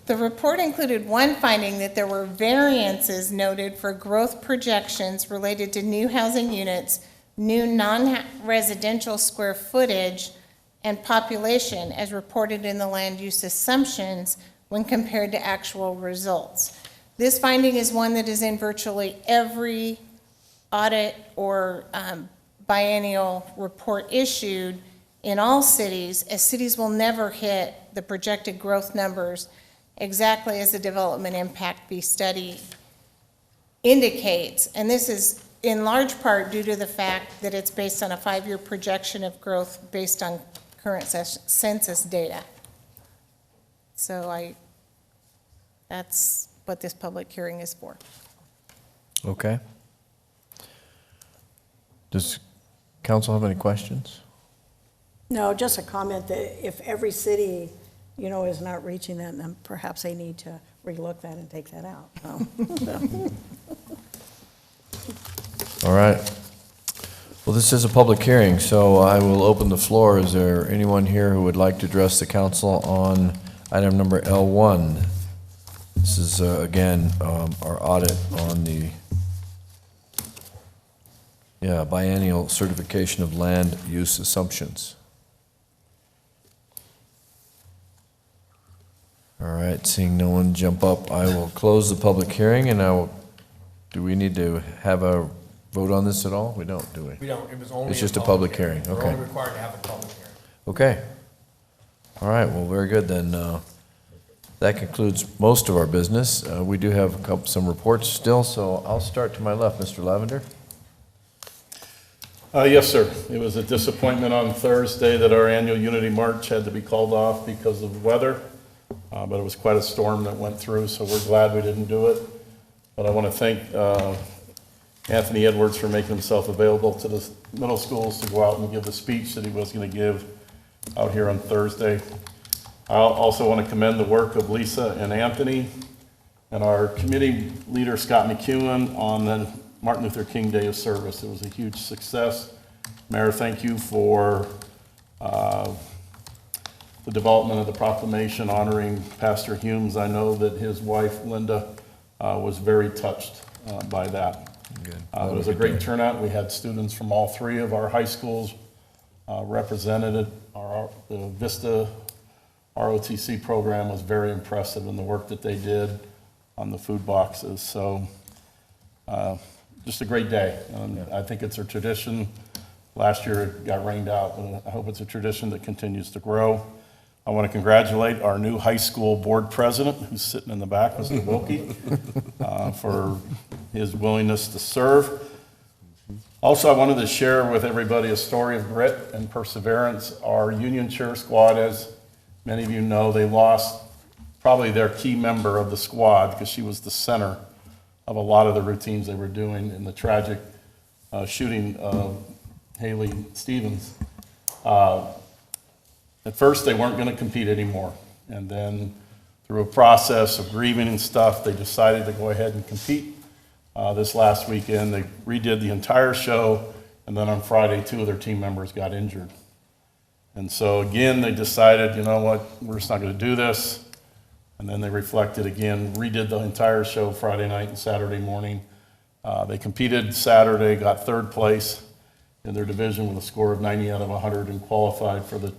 The report included one finding that there were variances noted for growth projections related to new housing units, new non-residential square footage, and population as reported in the land use assumptions when compared to actual results. This finding is one that is in virtually every audit or biennial report issued in all cities, as cities will never hit the projected growth numbers exactly as the development impact fee study indicates. And this is in large part due to the fact that it's based on a 5-year projection of growth based on current census data. So that's what this public hearing is for. Okay. Does council have any questions? No, just a comment that if every city, is not reaching that, then perhaps they need to relook that and take that out. All right. Well, this is a public hearing, so I will open the floor. Is there anyone here who would like to address the council on item number L1? This is, again, our audit on the biennial certification of land use assumptions. All right, seeing no one jump up, I will close the public hearing, and do we need to have a vote on this at all? We don't, do we? We don't, it was only. It's just a public hearing, We're okay. only required to have a public hearing. Okay. All right, well, very good, then. That concludes most of our business. We do have some reports still, so I'll start to my left. Mr. Lavender? Yes, sir. It was a disappointment on Thursday that our annual Unity March had to be called off because of weather, but it was quite a storm that went through, so we're glad we didn't do it. But I want to thank Anthony Edwards for making himself available to the middle schools to go out and give the speech that he was going to give out here on Thursday. I also want to commend the work of Lisa and Anthony and our committee leader, Scott McEwen, on the Martin Luther King Day of Service. It was a huge success. Mayor, thank you for the development of the proclamation honoring Pastor Humes. I know that his wife, Linda, was very touched by that. Good. It was a great turnout. We had students from all 3 of our high schools represented. The Vista ROTC program was very impressive in the work that they did on the food boxes. So just a great day. I think it's a tradition. Last year it got rained out, but I hope it's a tradition that continues to grow. I want to congratulate our new high school board president, who's sitting in the back, Mr. Wilkie, for his willingness to serve. Also, I wanted to share with everybody a story of grit and perseverance. Our Union Cheer squad, as many of you know, they lost probably their key member of the squad because she was the center of a lot of the routines they were doing in the tragic shooting of Haley Stevens. At first, they weren't going to compete anymore. And then through a process of grieving and stuff, they decided to go ahead and compete. This last weekend, they redid the entire show, and then on Friday, 2 of their team members got injured. And so again, they decided, you know what, we're just not going to do this. And then they reflected again, redid the entire show Friday night and Saturday morning. They competed Saturday, got 3rd place in their division with a score of 90 out of 100 and qualified for the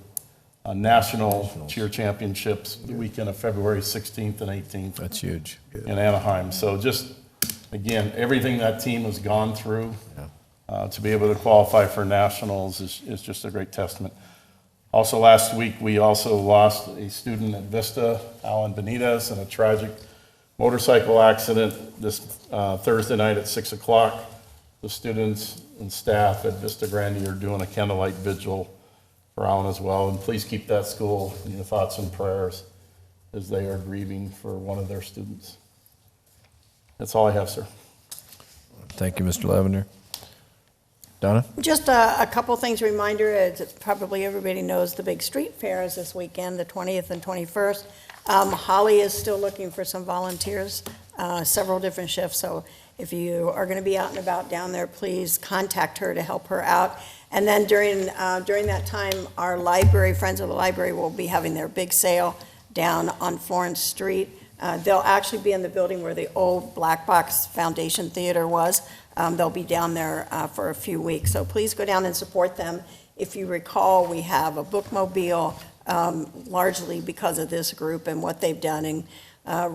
National Cheer Championships the weekend of February 16th and 18th. That's huge. In Anaheim. So just, Again, everything that team has gone through, to be able to qualify for nationals is just a great testament. Also, last week, we also lost a student at Vista, Alan Benitez, in a tragic motorcycle accident this Thursday night at 6 o'clock. The students and staff at Vista Grande are doing a candlelight vigil for Alan as well. And please keep that school in your thoughts and prayers as they are grieving for one of their students. That's all I have, sir. Thank you, Mr. Lavender. Donna? Just a couple things, reminder, as probably everybody knows, the big street fair is this weekend, the 20th and 21st. Holly is still looking for some volunteers, several different shifts, so if you are going to be out and about down there, please contact her to help her out. And then during that time, our library, Friends of the Library, will be having their big sale down on Florence Street. They'll actually be in the building where the old Black Box Foundation Theater was. They'll be down there for a few weeks, so please go down and support them. If you recall, we have a bookmobile, largely because of this group and what they've done and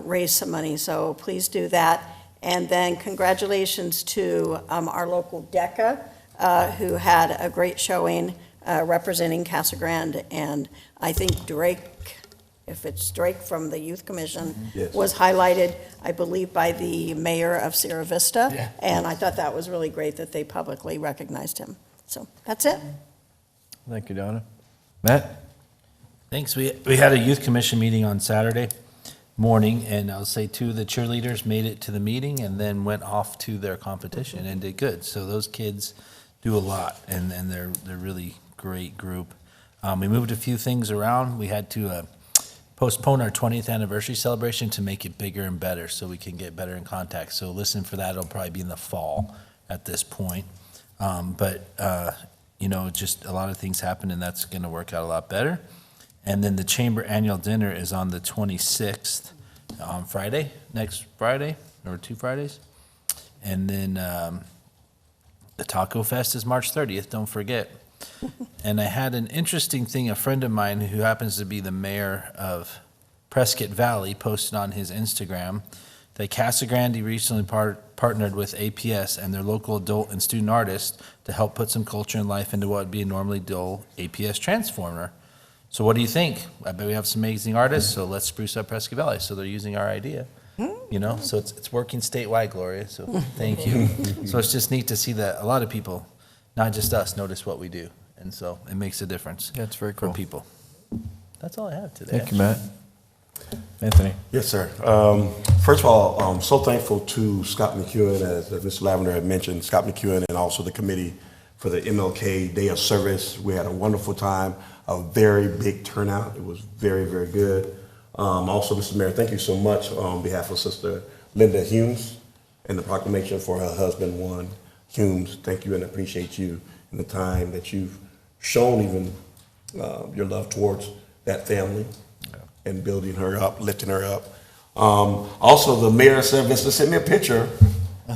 raised some money, so please do that. And then congratulations to our local DECA, who had a great showing representing Casa Grande, and I think Drake, if it's Drake from the Youth Commission, Yes. was highlighted, I believe, by the mayor of Sierra Vista, and I thought that was really great that they publicly recognized him. So that's it. Thank you, Donna. Matt? Thanks. We had a youth commission meeting on Saturday morning, and I'll say two of the cheerleaders made it to the meeting and then went off to their competition and did good. So those kids do a lot, and they're really great group. We moved a few things around. We had to postpone our 20th anniversary celebration to make it bigger and better so we can get better in contact. So listen for that. It'll probably be in the fall at this point. Just a lot of things happen, and that's going to work out a lot better. And then the chamber annual dinner is on the 26th, on Friday, next Friday, or 2 Fridays. And then the Taco Fest is March 30th, don't forget. And I had an interesting thing, a friend of mine who happens to be the mayor of Prescott Valley posted on his Instagram that Casa Grande recently partnered with APS and their local adult and student artists to help put some culture and life into what would be a normally dull APS transformer. So what do you think? I bet we have some amazing artists, so let's spruce up Prescott Valley. So they're using our idea, so it's working statewide, Gloria, so thank you. So it's just neat to see that a lot of people, not just us, notice what we do. And so it makes a difference. That's very cool. For people. That's all I have today. Thank you, Matt. Anthony? Yes, sir. First of all, I'm so thankful to Scott McEwen, as Mr. Lavender had mentioned, Scott McEwen, and also the committee for the MLK Day of Service. We had a wonderful time, a very big turnout. It was very, very good. Also, Mr. Mayor, thank you so much on behalf of Sister Linda Humes and the proclamation for her husband, Juan Humes. Thank you and appreciate you and the time that you've shown even your love towards that family and building her up, lifting her up. Also, the mayor of Sierra Vista sent me a picture.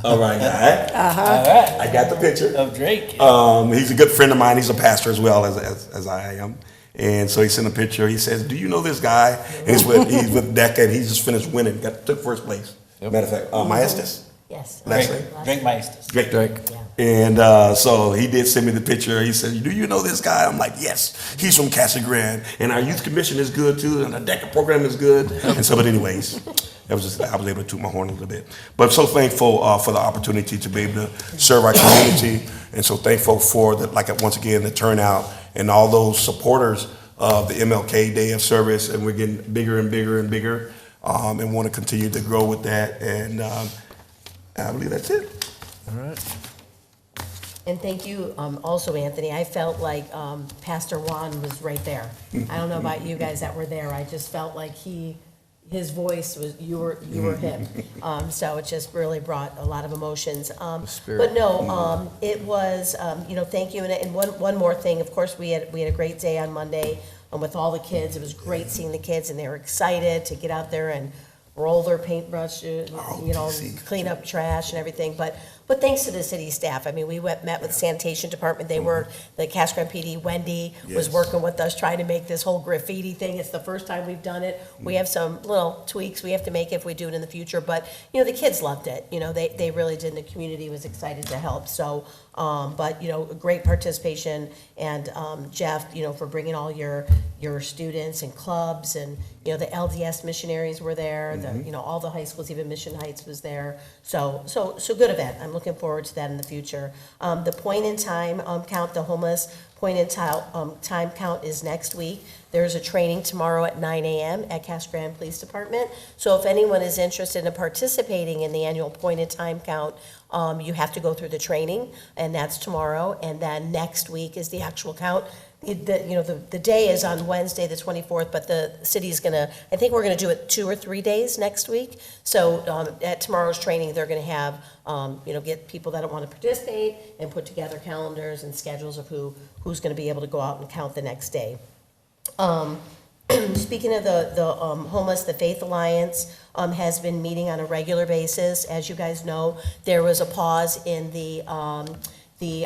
All right, I got the picture of Drake. He's a good friend of mine. He's a pastor as well as I am. And so he sent a picture. He says, "Do you know this guy?" And he's with DECA, and he just finished winning, took first place. Matter of fact, Maestas. Yes. Drake Maestas. Drake. And so he did send me the picture. He said, "Do you know this guy?" I'm like, "Yes, he's from Casa Grande, and our youth commission is good too, and the DECA program is good." And so, but anyways, I was able to toot my horn a little bit. But I'm so thankful for the opportunity to be able to serve our community, and so thankful for once again the turnout and all those supporters of the MLK Day of Service, and we're getting bigger and bigger and bigger, and want to continue to grow with that. And I believe that's it. All right. And thank you also, Anthony. I felt like Pastor Juan was right there. I don't know about you guys that were there. I just felt like his voice was, you were him. So it just really brought a lot of emotions. But no, it was, thank you. And one more thing, of course, we had a great day on Monday with all the kids. It was great seeing the kids, and they were excited to get out there and roll their paintbrush, clean up trash and everything. But But thanks to the city staff, I mean, we met with the sanitation department, they were, the Casa Grande PD, Wendy was Yes. working with us, trying to make this whole graffiti thing, it's the first time we've done it. We have some little tweaks we have to make if we do it in the future, but, you know, the kids loved it, you know, they really did, and the community was excited to help, so, but, you know, great participation, and Jeff, you know, for bringing all your students and clubs, and, you know, the LDS missionaries were there, the, you know, all the high schools, even Mission Heights was there, so good event. I'm looking forward to that in the future. The point in time count, the homeless point in time count is next week. There's a training tomorrow at 9 a.m. at Casa Grande Police Department. So if anyone is interested in participating in the annual point in time count, you have to go through the training, and that's tomorrow. And then next week is the actual count. The day is on Wednesday, the 24th, but the city's gonna, I think we're gonna do it 2 or 3 days next week. So at tomorrow's training, they're gonna have, get people that want to participate and put together calendars and schedules of who's gonna be able to go out and count the next day. Speaking of the homeless, the Faith Alliance has been meeting on a regular basis. As you guys know, there was a pause in the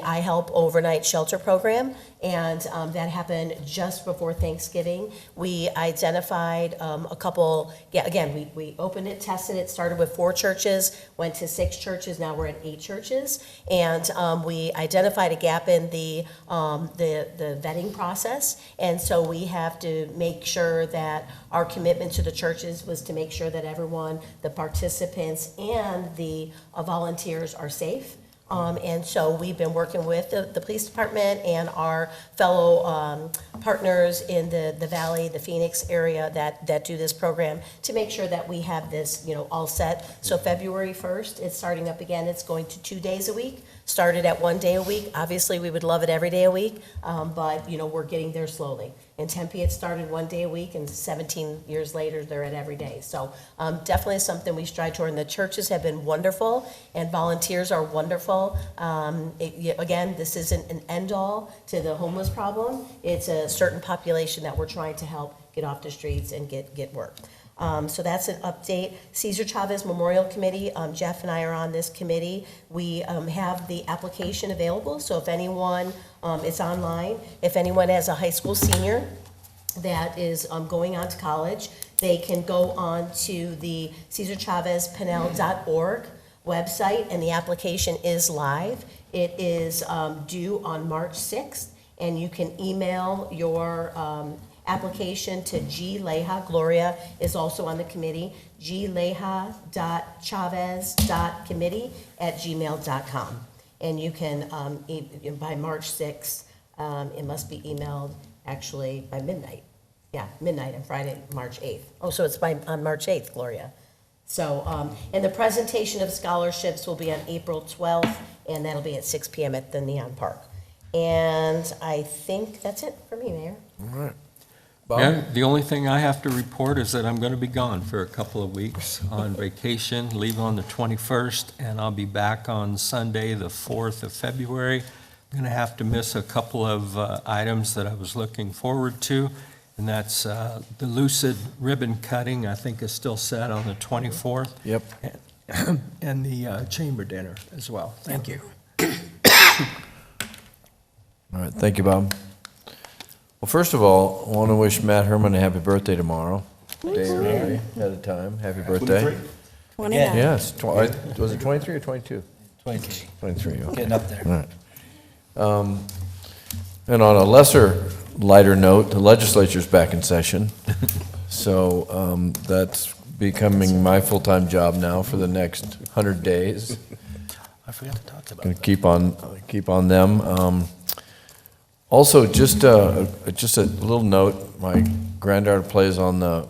I Help overnight shelter program, and that happened just before Thanksgiving. We identified a couple, we opened it, tested it, started with 4 churches, went to 6 churches, now we're at 8 churches, and we identified a gap in the vetting process, and so we have to make sure that our commitment to the churches was to make sure that everyone, the participants and the volunteers are safe. And so we've been working with the police department and our fellow partners in the Valley, the Phoenix area that do this program to make sure that we have this, all set. So February 1st, it's starting up again. It's going to 2 days a week. Started at 1 day a week. Obviously, we would love it every day a week, but, we're getting there slowly. In Tempe, it started 1 day a week, and 17 years later, they're at every day. So definitely something we strive toward, and the churches have been wonderful, and volunteers are wonderful. Again, this isn't an end-all to the homeless problem. It's a certain population that we're trying to help get off the streets and get work. So that's an update. Cesar Chavez Memorial Committee, Jeff and I are on this committee. We have the application available, so if anyone, it's online, if anyone has a high school senior that is going on to college, they can go on to the CesarChavezPenel.org website, and the application is live. It is due on March 6th, and you can email your application to G. Leja. Gloria is also on the committee. gleja.chavez.committee@gmail.com. And you can, by March 6th, it must be emailed actually by midnight. Yeah, midnight on Friday, March 8th. Oh, so it's on March 8th, Gloria. So, and the presentation of scholarships will be on April 12th, and that'll be at 6 p.m. at the Neon Park. And I think that's it for me, Mayor. All right. Yeah, the only thing I have to report is that I'm going to be gone for a couple of weeks on vacation, leave on the 21st, and I'll be back on Sunday, the 4th of February. I'm going to have to miss a couple of items that I was looking forward to, and that's the Lucid ribbon cutting, I think is still set on the 24th. Yep. And the chamber dinner as well. Thank you. All right, thank you, Bob. Well, first of all, I want to wish Matt Herman a happy birthday tomorrow. Day early, ahead of time. Happy birthday. 29. Yes, was it 23 or 22? 23. 23, okay. Getting up there. All right. And on a lesser, lighter note, the legislature's back in session. So that's becoming my full-time job now for the next 100 days. I forgot to talk about Going that. to keep on them. Also, just a little note, my granddaughter plays on the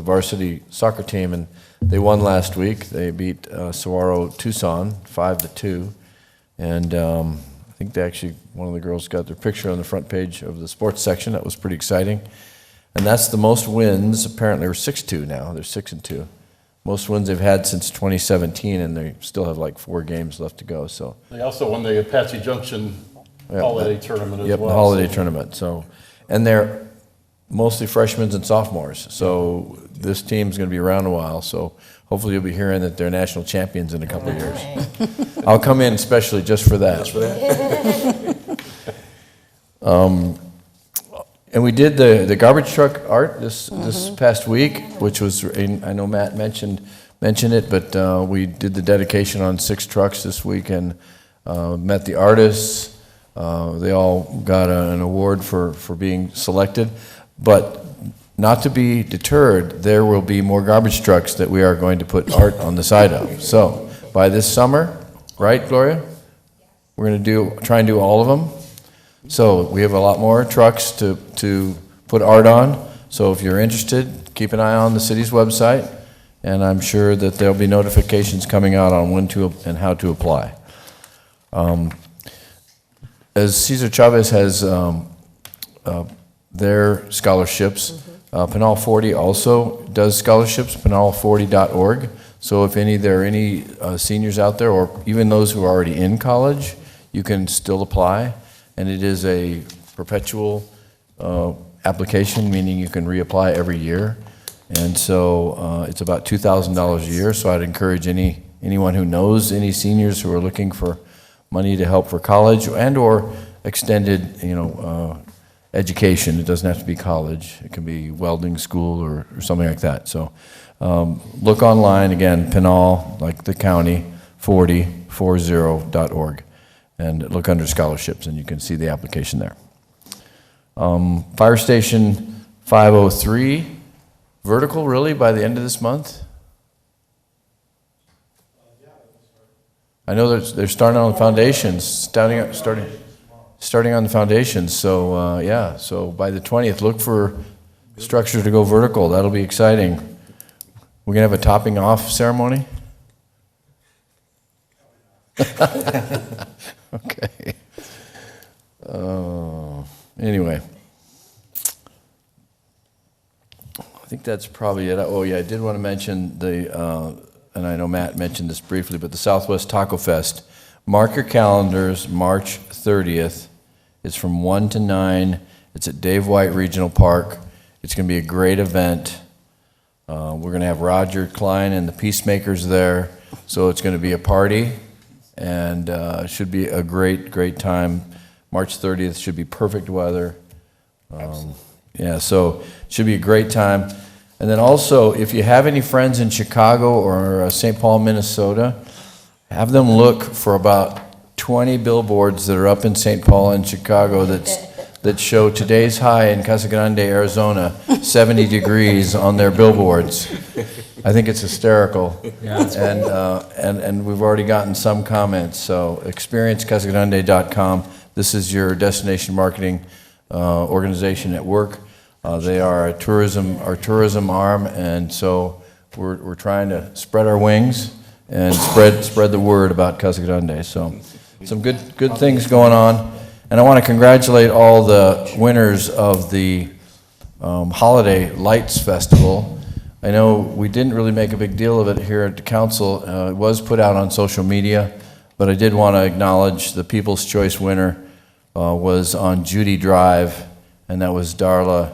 varsity soccer team, and they won last week. They beat Saguaro Tucson 5-2, and I think one of the girls got their picture on the front page of the sports section. That was pretty exciting. And that's the most wins, apparently, we're 6-2 now. They're 6-2. Most wins they've had since 2017, and they still have like 4 games left to go, so. They also won the Apache Junction holiday tournament as well. Yep, the holiday tournament, so. And they're mostly freshmen and sophomores, so this team's going to be around a while, so hopefully you'll be hearing that they're national champions in a couple of years. I'll come in especially just for that. Just for that? And we did the garbage truck art this past week, which was, I know Matt mentioned it, but we did the dedication on 6 trucks this week and met the artists. They all got an award for being selected. But not to be deterred, there will be more garbage trucks that we are going to put art on the side of. So by this summer, right, Gloria? We're going to try and do all of them. So we have a lot more trucks to put art on. So if you're interested, keep an eye on the city's website, and I'm sure that there'll be notifications coming out on when to and how to apply. As Cesar Chavez has their scholarships, Pinal 40 also does scholarships, pinal40.org. So if there are any seniors out there, or even those who are already in college, you can still apply. And it is a perpetual application, meaning you can reapply every year. And so it's about $2,000 a year. So I'd encourage anyone who knows any seniors who are looking for money to help for college and or extended, education. It doesn't have to be college. It can be welding school or something like that. So look online, again, Pinal, like the county, 40.org. And look under scholarships, and you can see the application there. Fire Station 503, vertical, really, by the end of this month? I know they're starting on the foundations, starting on the foundations. So yeah, so by the 20th, look for structure to go vertical. That'll be exciting. We're gonna have a topping off ceremony. Okay. Anyway, I think that's probably it. Oh yeah, I did want to mention and I know Matt mentioned this briefly, but the Southwest Taco Fest. Mark your calendars, March 30th. It's from 1 to 9. It's at Dave White Regional Park. It's going to be a great event. We're going to have Roger Klein and the Peacemakers there. So it's going to be a party, and it should be a great time. March 30th should be perfect weather. Yeah, so it should be a great time. And then also, if you have any friends in Chicago or St. Paul, Minnesota, have them look for about 20 billboards that are up in St. Paul and Chicago that show today's high in Casa Grande, Arizona, 70 degrees on their billboards. I think it's hysterical. Yeah, and we've already gotten some comments. So experiencecasagrande.com. This is your destination marketing organization at work. They are our tourism arm, and so we're trying to spread our wings and spread the word about Casa Grande. So some good things going on. And I want to congratulate all the winners of the Holiday Lights Festival. I know we didn't really make a big deal of it here at the council. It was put out on social media, but I did want to acknowledge the People's Choice winner was on Judy Drive, and that was Darla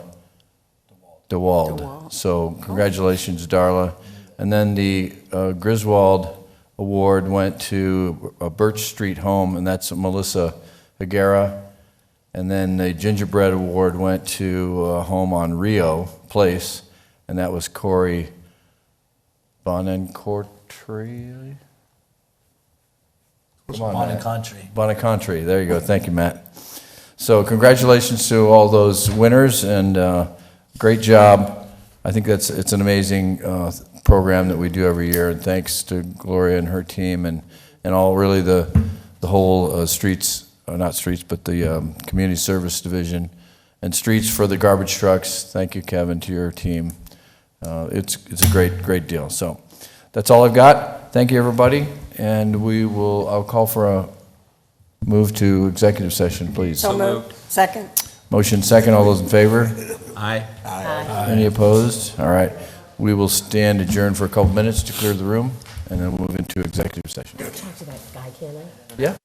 DeWald. So congratulations, Darla. And then the Griswold Award went to a Birch Street home, and that's Melissa Higuera. And then the Gingerbread Award went to a home on Rio Place, and that was Corey Bonencontri. Bonencontri. There you go. Thank you, Matt. So congratulations to all those winners, and great job. I think it's an amazing program that we do every year, and thanks to Gloria and her team and all really the whole streets, not streets, but the community service division and streets for the garbage trucks. Thank you, Kevin, to your team. It's a great deal. So that's all I've got. Thank you, everybody, and I'll call for a move to executive session, please. So moved. Second. Motion second. All those in favor? Aye. Any opposed? All right. We will stand adjourned for a couple minutes to clear the room, and then we'll move into executive session. Talk to that guy, can I? Yeah.